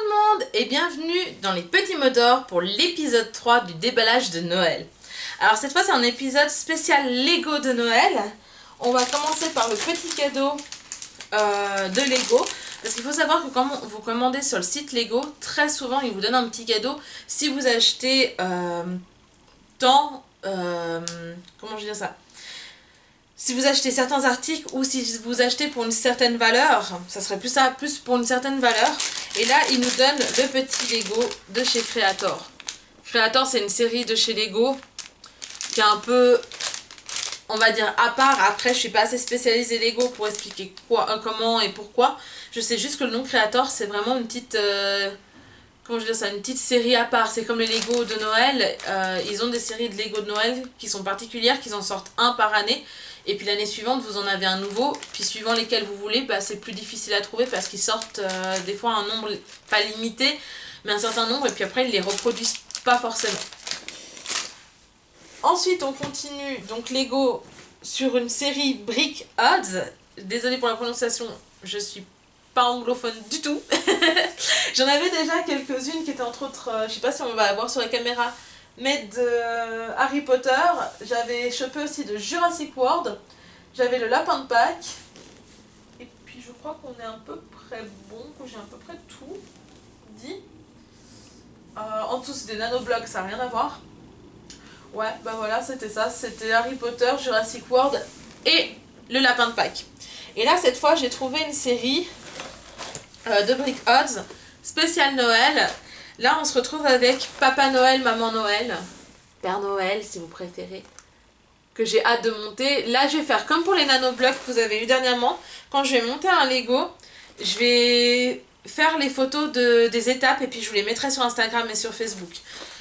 le monde et bienvenue dans les petits mots d'or pour l'épisode 3 du déballage de Noël. Alors cette fois c'est un épisode spécial Lego de Noël. On va commencer par le petit cadeau de Lego. Parce qu'il faut savoir que quand vous commandez sur le site Lego, très souvent ils vous donnent un petit cadeau si vous achetez comment je dis ça, si vous achetez certains articles ou si vous achetez pour une certaine valeur, ça serait plus pour une certaine valeur. Et là, ils nous donnent le petit Lego de chez Creator. Creator, c'est une série de chez Lego qui est un peu, on va dire, à part. Après, je suis pas assez spécialisée Lego pour expliquer comment et pourquoi. Je sais juste que le nom Creator, c'est vraiment une petite... comment je dis ça, une petite série à part. C'est comme les Lego de Noël. Ils ont des séries de Lego de Noël qui sont particulières, qu'ils en sortent un par année. Et puis l'année suivante, vous en avez un nouveau. Puis suivant lesquels vous voulez, bah, c'est plus difficile à trouver parce qu'ils sortent des fois un nombre, pas limité, mais un certain nombre. Et puis après, ils les reproduisent pas forcément. Ensuite, on continue. Donc Lego sur une série Brick Odds. Désolée pour la prononciation, je suis pas anglophone du tout. J'en avais déjà quelques-unes qui étaient entre autres, je sais pas si on va voir sur la caméra, mais de Harry Potter. J'avais chopé aussi de Jurassic World. J'avais le lapin de Pâques. Et puis je crois qu'on est à peu près bon, que j'ai à peu près tout dit. En dessous c'est des nanoblocs, ça n'a rien à voir. Ouais, bah voilà, c'était ça. C'était Harry Potter, Jurassic World et le lapin de Pâques. Et là, cette fois, j'ai trouvé une série de Brick Odds spécial Noël. Là, on se retrouve avec Papa Noël, Maman Noël, Père Noël, si vous préférez, que j'ai hâte de monter. Là, je vais faire comme pour les nanoblocs que vous avez eu dernièrement. Quand je vais monter un Lego, je vais faire les photos des étapes et puis je vous les mettrai sur Instagram et sur Facebook.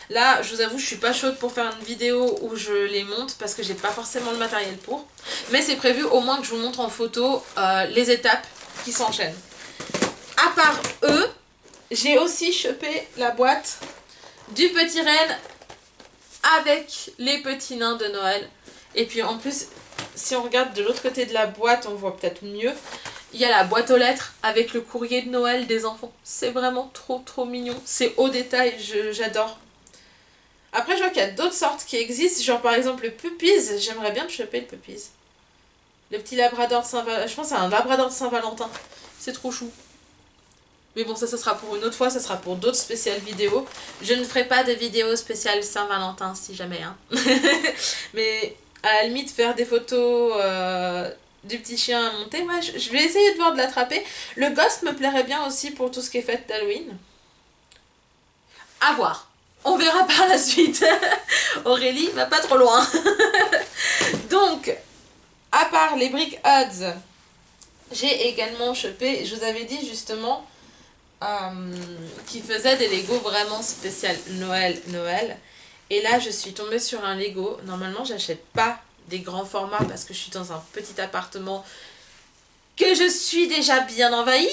Là, je vous avoue, je suis pas chaude pour faire une vidéo où je les monte parce que j'ai pas forcément le matériel pour. Mais c'est prévu au moins que je vous montre en photo les étapes qui s'enchaînent. À part eux, j'ai aussi chopé la boîte du petit renne avec les petits nains de Noël. Et puis en plus, si on regarde de l'autre côté de la boîte, on voit peut-être mieux. Il y a la boîte aux lettres avec le courrier de Noël des enfants. C'est vraiment trop mignon. C'est au détail, j'adore. Après, je vois qu'il y a d'autres sortes qui existent. Genre par exemple le Puppies. J'aimerais bien choper le Puppies. Le petit labrador de Saint-Valentin. Je pense que c'est un labrador de Saint-Valentin. C'est trop chou. Mais bon, ça sera pour une autre fois, ça sera pour d'autres spéciales vidéos. Je ne ferai pas de vidéo spéciale Saint-Valentin, si jamais. Hein. Mais à la limite, faire des photos du petit chien à monter, ouais, je vais essayer de voir de l'attraper. Le Ghost me plairait bien aussi pour tout ce qui est fête d'Halloween. À voir. On verra par la suite. Aurélie va pas trop loin. Donc, à part les Brick Odds, j'ai également chopé, je vous avais dit justement, qui faisait des Lego vraiment spécial Noël. Et là, je suis tombée sur un Lego. Normalement, j'achète pas des grands formats parce que je suis dans un petit appartement que je suis déjà bien envahie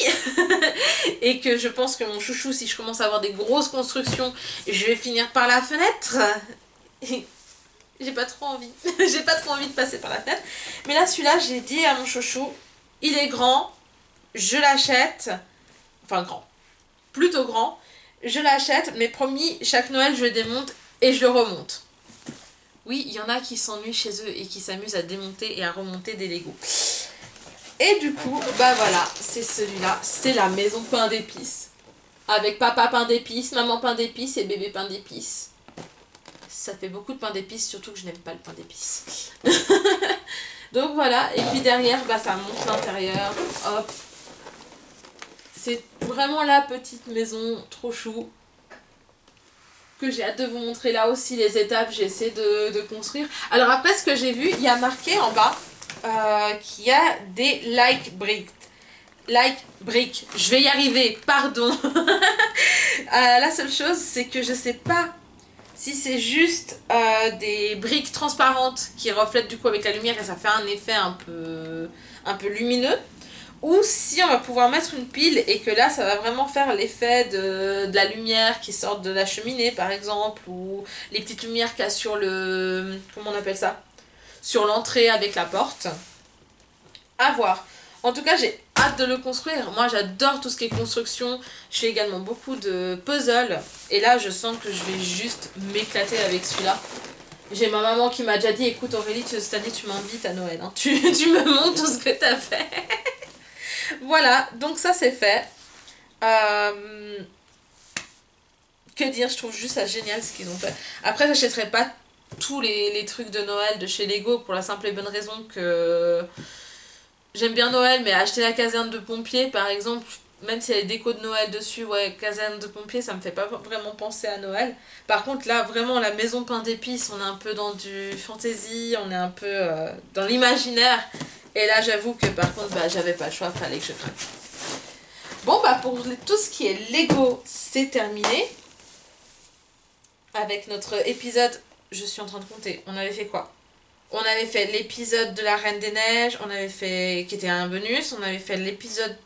et que je pense que mon chouchou, si je commence à avoir des grosses constructions, je vais finir par la fenêtre. J'ai pas trop envie. J'ai pas trop envie de passer par la fenêtre. Mais là, celui-là, j'ai dit à mon chouchou, il est grand, je l'achète. Enfin, grand. Plutôt grand. Je l'achète, mais promis, chaque Noël, je le démonte et je le remonte. Oui, il y en a qui s'ennuient chez eux et qui s'amusent à démonter et à remonter des Legos. Et du coup, bah voilà, c'est celui-là. C'est la maison pain d'épices. Avec papa pain d'épices, maman pain d'épices et bébé pain d'épices. Ça fait beaucoup de pain d'épices, surtout que je n'aime pas le pain d'épices. Donc voilà, et puis derrière, bah ça monte l'intérieur. Hop. C'est vraiment la petite maison trop chou que j'ai hâte de vous montrer. Là aussi les étapes, j'ai essayé de construire. Alors après, ce que j'ai vu, il y a marqué en bas qu'il y a des like bricks. Like brick. Je vais y arriver, pardon. La seule chose, c'est que je sais pas si c'est juste des briques transparentes qui reflètent du coup avec la lumière et ça fait un effet un peu lumineux. Ou si on va pouvoir mettre une pile et que là ça va vraiment faire l'effet de la lumière qui sort de la cheminée par exemple, ou les petites lumières qu'il y a sur le... comment on appelle ça, sur l'entrée avec la porte. À voir. En tout cas, j'ai hâte de le construire. Moi, j'adore tout ce qui est construction. Je fais également beaucoup de puzzles. Et là, je sens que je vais juste m'éclater avec celui-là. J'ai ma maman qui m'a déjà dit, écoute Aurélie, cette année tu m'invites à Noël. Hein. Tu me montres tout ce que t'as fait. Voilà, donc ça c'est fait. Que dire, je trouve juste ça génial ce qu'ils ont fait. Après, j'achèterai pas tous les trucs de Noël de chez Lego pour la simple et bonne raison que j'aime bien Noël, mais acheter la caserne de pompiers par exemple, même s'il y a les décos de Noël dessus, ouais, caserne de pompiers, ça me fait pas vraiment penser à Noël. Par contre, là, vraiment, la maison pain d'épices, on est un peu dans du fantasy, on est un peu dans l'imaginaire. Et là, j'avoue que par contre, bah, j'avais pas le choix, fallait que je craque. Bon, bah, pour tout ce qui est Lego, c'est terminé. Avec notre épisode, je suis en train de compter, on avait fait quoi? On avait fait l'épisode de la Reine des Neiges, on avait fait, qui était un bonus, on avait fait l'épisode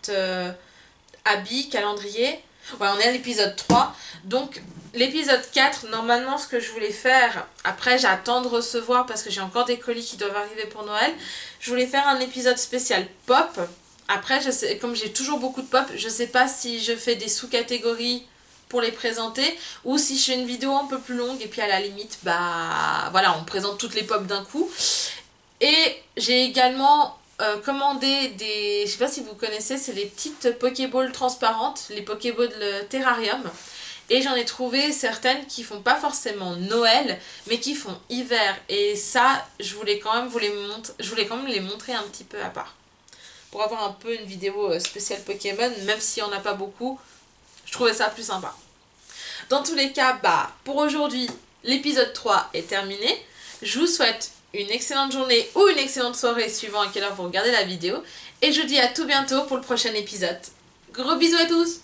habits, calendrier. Ouais, on est à l'épisode 3. Donc, l'épisode 4, normalement, ce que je voulais faire, après j'attends de recevoir parce que j'ai encore des colis qui doivent arriver pour Noël, je voulais faire un épisode spécial pop. Après, je sais, comme j'ai toujours beaucoup de pop, je sais pas si je fais des sous-catégories pour les présenter ou si je fais une vidéo un peu plus longue et puis à la limite, bah voilà, on présente toutes les pop d'un coup. Et j'ai également commandé des, je sais pas si vous connaissez, c'est les petites Pokéballs transparentes, les Pokéballs Terrarium. Et j'en ai trouvé certaines qui font pas forcément Noël, mais qui font hiver. Et ça, je voulais quand même les montrer un petit peu à part. Pour avoir un peu une vidéo spéciale Pokémon, même s'il n'y en a pas beaucoup, je trouvais ça plus sympa. Dans tous les cas, bah, pour aujourd'hui, l'épisode 3 est terminé. Je vous souhaite une excellente journée ou une excellente soirée suivant à quelle heure vous regardez la vidéo. Et je vous dis à tout bientôt pour le prochain épisode. Gros bisous à tous!